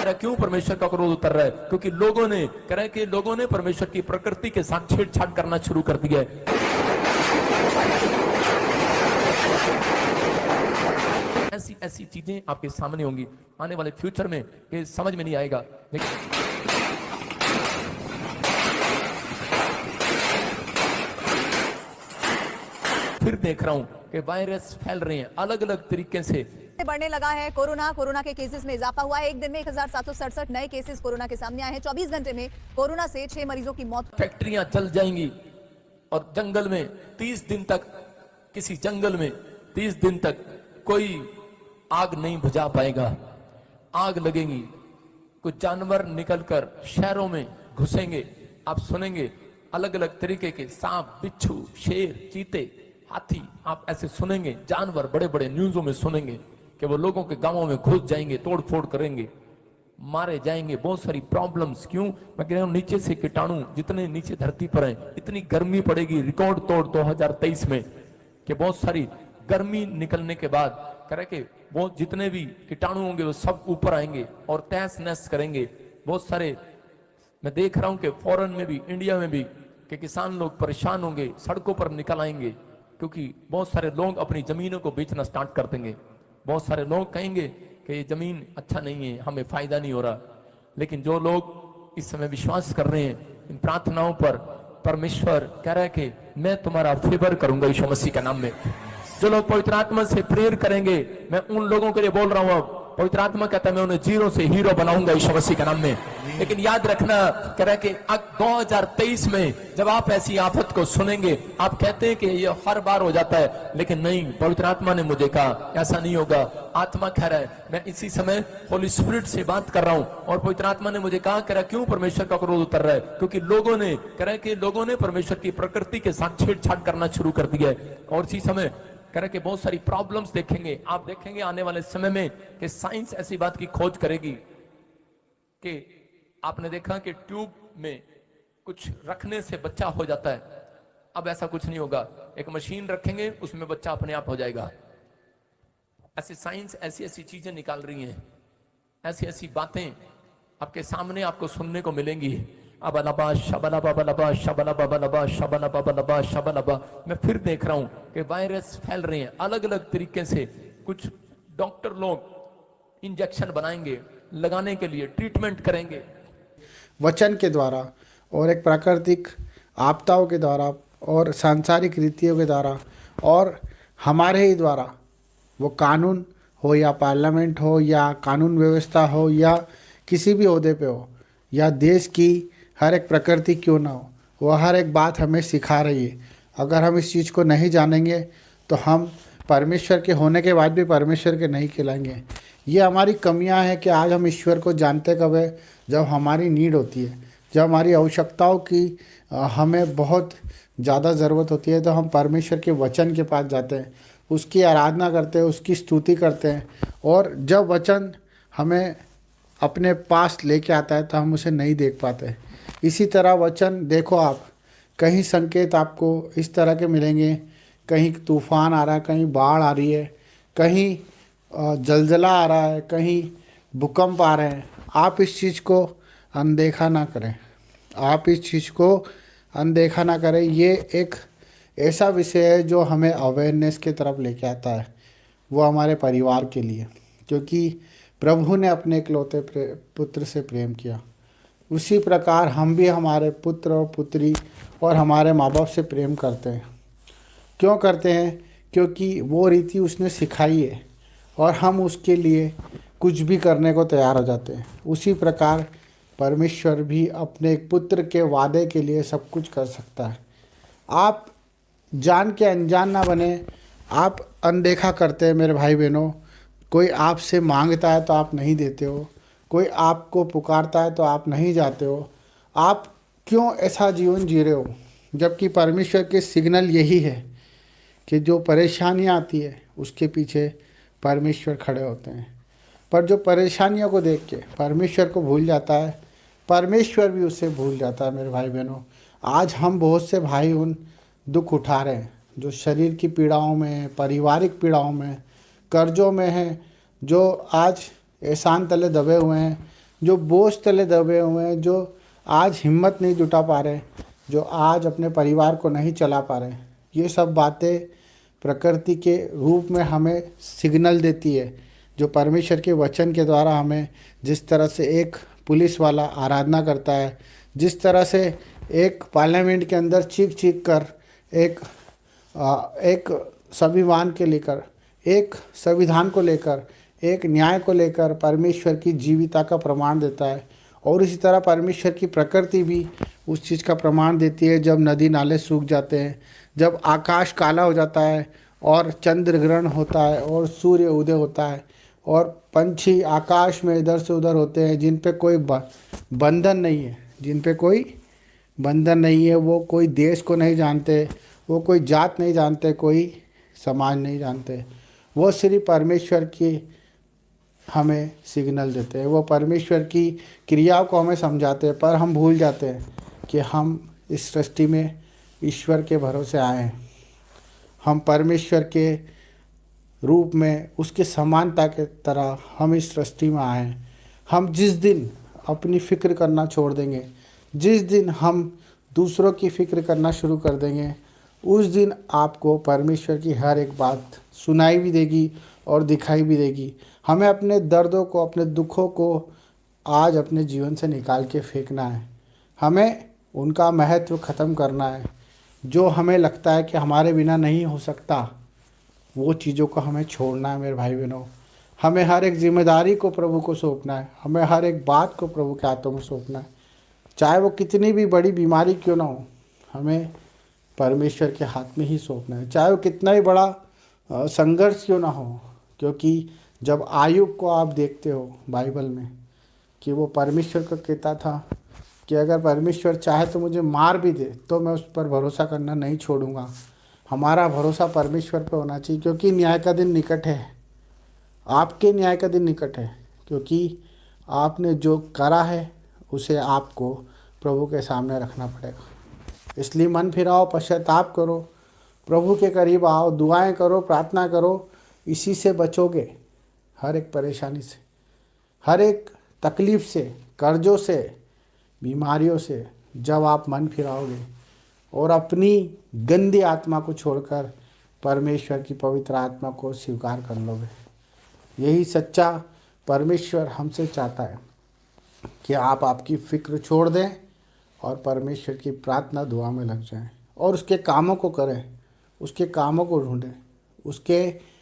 रहा है क्यों परमेश्वर का क्रोध उतर रहा है? क्योंकि लोगों ने कह रहे कि लोगों ने परमेश्वर की प्रकृति के साथ छेड़छाड़ करना शुरू कर दिया है। ऐसी ऐसी चीजें आपके सामने होंगी आने वाले फ्यूचर में कि समझ में नहीं आएगा। फिर देख रहा हूं कि वायरस फैल रहे हैं अलग अलग तरीके से। बढ़ने लगा है कोरोना के केसेस में इजाफा हुआ है। एक दिन में 1767 नए केसेस कोरोना के सामने आए हैं। 24 घंटे में कोरोना से 6 मरीजों की मौत। फैक्ट्रियां जल जाएंगी और जंगल में 30 दिन तक, किसी जंगल में 30 दिन तक कोई आग नहीं बुझा पाएगा। आग लगेगी, कुछ जानवर निकलकर शहरों में घुसेंगे। आप सुनेंगे अलग अलग तरीके के सांप, बिच्छू, शेर, चीते, हाथी, आप ऐसे सुनेंगे जानवर बड़े बड़े न्यूज़ों में सुनेंगे कि वो लोगों के गांवों में घुस जाएंगे, तोड़ फोड़ करेंगे, मारे जाएंगे। बहुत सारी प्रॉब्लम्स। क्यों? मैं कह रहा हूं नीचे से कीटाणु जितने नीचे धरती पर हैं, इतनी गर्मी पड़ेगी रिकॉर्ड तोड़ 2023 में कि बहुत सारी गर्मी निकलने के बाद कह रहे कि वो जितने भी कीटाणु होंगे वो सब ऊपर आएंगे और तहस नहस करेंगे। बहुत सारे मैं देख रहा हूं कि फॉरेन में भी, इंडिया में भी कि किसान लोग परेशान होंगे, सड़कों पर निकल आएंगे क्योंकि बहुत सारे लोग अपनी जमीनों को बेचना स्टार्ट कर देंगे। बहुत सारे लोग कहेंगे कि ये जमीन अच्छा नहीं है, हमें फायदा नहीं हो रहा। लेकिन जो लोग इस समय विश्वास कर रहे हैं इन प्रार्थनाओं पर, परमेश्वर कह रहा है कि मैं तुम्हारा फेवर करूंगा यीशु मसीह के नाम में। जो लोग पवित्र आत्मा से प्रेयर करेंगे, मैं उन लोगों के लिए बोल रहा हूं, अब पवित्र आत्मा कहता है मैं उन्हें जीरो से हीरो बनाऊंगा यीशु मसीह के नाम में। लेकिन याद रखना, कह रहा है कि 2023 में जब आप ऐसी आफत को सुनेंगे, आप कहते हैं कि ये हर बार हो जाता है, लेकिन नहीं, पवित्र आत्मा ने मुझे कहा ऐसा नहीं होगा। आत्मा कह रहा है, मैं इसी समय होली स्पिरिट से बात कर रहा हूं और पवित्र आत्मा ने मुझे कहा, कह रहा क्यों परमेश्वर का क्रोध उतर रहा है? क्योंकि लोगों ने, कह रहा है कि लोगों ने परमेश्वर की प्रकृति के साथ छेड़छाड़ करना शुरू कर दिया है। और इसी समय कह रहे कि बहुत सारी प्रॉब्लम्स देखेंगे। आप देखेंगे आने वाले समय में कि साइंस ऐसी बात की खोज करेगी कि आपने देखा कि ट्यूब में कुछ रखने से बच्चा हो जाता है, अब ऐसा कुछ नहीं होगा। एक मशीन रखेंगे, उसमें बच्चा अपने आप हो जाएगा। ऐसी साइंस ऐसी ऐसी चीजें निकाल रही हैं, ऐसी ऐसी बातें आपके सामने आपको सुनने को मिलेंगी। अबलबा शबलबा बलबा शबलबा बलबा शबलबा बलबा शबलबा। मैं फिर देख रहा हूं कि वायरस फैल रहे हैं अलग अलग तरीके से। कुछ डॉक्टर लोग इंजेक्शन बनाएंगे, लगाने के लिए ट्रीटमेंट करेंगे वचन के द्वारा और एक प्राकृतिक आपदाओं के द्वारा और सांसारिक रीतियों के द्वारा और हमारे ही द्वारा, वो कानून हो या पार्लियामेंट हो या कानून व्यवस्था हो या किसी भी ओहदे पे हो या देश की हर एक प्रकृति क्यों ना हो, वह हर एक बात हमें सिखा रही है। अगर हम इस चीज़ को नहीं जानेंगे तो हम परमेश्वर के होने के बाद भी परमेश्वर के नहीं कहलाएंगे। ये हमारी कमियां हैं कि आज हम ईश्वर को जानते कब है, जब हमारी नीड होती है, जब हमारी आवश्यकताओं की हमें बहुत ज़्यादा ज़रूरत होती है, तो हम परमेश्वर के वचन के पास जाते हैं, उसकी आराधना करते हैं, उसकी स्तुति करते हैं। और जब वचन हमें अपने पास लेके आता है तो हम उसे नहीं देख पाते। इसी तरह वचन देखो, आप कहीं संकेत आपको इस तरह के मिलेंगे, कहीं तूफान आ रहा है, कहीं बाढ़ आ रही है, कहीं जलजला आ रहा है, कहीं भूकंप आ रहे हैं। आप इस चीज़ को अनदेखा ना करें, आप इस चीज़ को अनदेखा ना करें। ये एक ऐसा विषय है जो हमें अवेयरनेस की तरफ लेके आता है, वो हमारे परिवार के लिए, क्योंकि प्रभु ने अपने इकलौते पुत्र से प्रेम किया, उसी प्रकार हम भी हमारे पुत्र और पुत्री और हमारे माँ बाप से प्रेम करते हैं। क्यों करते हैं? क्योंकि वो रीति उसने सिखाई है और हम उसके लिए कुछ भी करने को तैयार हो जाते हैं। उसी प्रकार परमेश्वर भी अपने एक पुत्र के वादे के लिए सब कुछ कर सकता है। आप जान के अनजान ना बने, आप अनदेखा करते हैं मेरे भाई बहनों। कोई आपसे मांगता है तो आप नहीं देते हो, कोई आपको पुकारता है तो आप नहीं जाते हो। आप क्यों ऐसा जीवन जी रहे हो? जबकि परमेश्वर के सिग्नल यही है कि जो परेशानियाँ आती है उसके पीछे परमेश्वर खड़े होते हैं। पर जो परेशानियों को देख के परमेश्वर को भूल जाता है, परमेश्वर भी उससे भूल जाता है। मेरे भाई बहनों, आज हम बहुत से भाई उन दुख उठा रहे हैं जो शरीर की पीड़ाओं में, पारिवारिक पीड़ाओं में, कर्जों में हैं, जो आज एहसान तले दबे हुए हैं, जो बोझ तले दबे हुए हैं, जो आज हिम्मत नहीं जुटा पा रहे, जो आज अपने परिवार को नहीं चला पा रहे, ये सब बातें प्रकृति के रूप में हमें सिग्नल देती है। जो परमेश्वर के वचन के द्वारा हमें, जिस तरह से एक पुलिस वाला आराधना करता है, जिस तरह से एक पार्लियामेंट के अंदर चीख चीख कर एक संविधान के लेकर, एक संविधान को लेकर, एक न्याय को लेकर परमेश्वर की जीविता का प्रमाण देता है, और इसी तरह परमेश्वर की प्रकृति भी उस चीज़ का प्रमाण देती है। जब नदी नाले सूख जाते हैं, जब आकाश काला हो जाता है और चंद्र ग्रहण होता है और सूर्य उदय होता है और पंछी आकाश में इधर से उधर होते हैं, जिन पे कोई बंधन नहीं है, जिन पे कोई बंधन नहीं है, वो कोई देश को नहीं जानते, वो कोई जात नहीं जानते, कोई समाज नहीं जानते, वो सिर्फ परमेश्वर की हमें सिग्नल देते हैं, वो परमेश्वर की क्रियाओं को हमें समझाते हैं। पर हम भूल जाते हैं कि हम इस सृष्टि में ईश्वर के भरोसे आए हैं। हम परमेश्वर के रूप में, उसके समानता के तरह हम इस सृष्टि में आए हैं। हम जिस दिन अपनी फ़िक्र करना छोड़ देंगे, जिस दिन हम दूसरों की फ़िक्र करना शुरू कर देंगे, उस दिन आपको परमेश्वर की हर एक बात सुनाई भी देगी और दिखाई भी देगी। हमें अपने दर्दों को, अपने दुखों को आज अपने जीवन से निकाल के फेंकना है। हमें उनका महत्व ख़त्म करना है। जो हमें लगता है कि हमारे बिना नहीं हो सकता, वो चीज़ों को हमें छोड़ना है मेरे भाई बहनों। हमें हर एक जिम्मेदारी को प्रभु को सौंपना है। हमें हर एक बात को प्रभु के हाथों में सौंपना है, चाहे वो कितनी भी बड़ी बीमारी क्यों ना हो, हमें परमेश्वर के हाथ में ही सौंपना है। चाहे वो कितना ही बड़ा संघर्ष क्यों ना हो, क्योंकि जब आयुब को आप देखते हो बाइबल में कि वो परमेश्वर को कहता था कि अगर परमेश्वर चाहे तो मुझे मार भी दे तो मैं उस पर भरोसा करना नहीं छोड़ूंगा। हमारा भरोसा परमेश्वर पर होना चाहिए, क्योंकि न्याय का दिन निकट है। आपके न्याय का दिन निकट है, क्योंकि आपने जो करा है उसे आपको प्रभु के सामने रखना पड़ेगा। इसलिए मन फिराओ, पश्चाताप करो, प्रभु के करीब आओ, दुआएं करो, प्रार्थना करो। इसी से बचोगे, हर एक परेशानी से, हर एक तकलीफ़ से, कर्जों से, बीमारियों से। जब आप मन फिराओगे और अपनी गंदी आत्मा को छोड़कर परमेश्वर की पवित्र आत्मा को स्वीकार कर लोगे, यही सच्चा परमेश्वर हमसे चाहता है कि आप आपकी फ़िक्र छोड़ दें और परमेश्वर की प्रार्थना दुआ में लग जाएं और उसके कामों को करें, उसके कामों को ढूंढें, उसके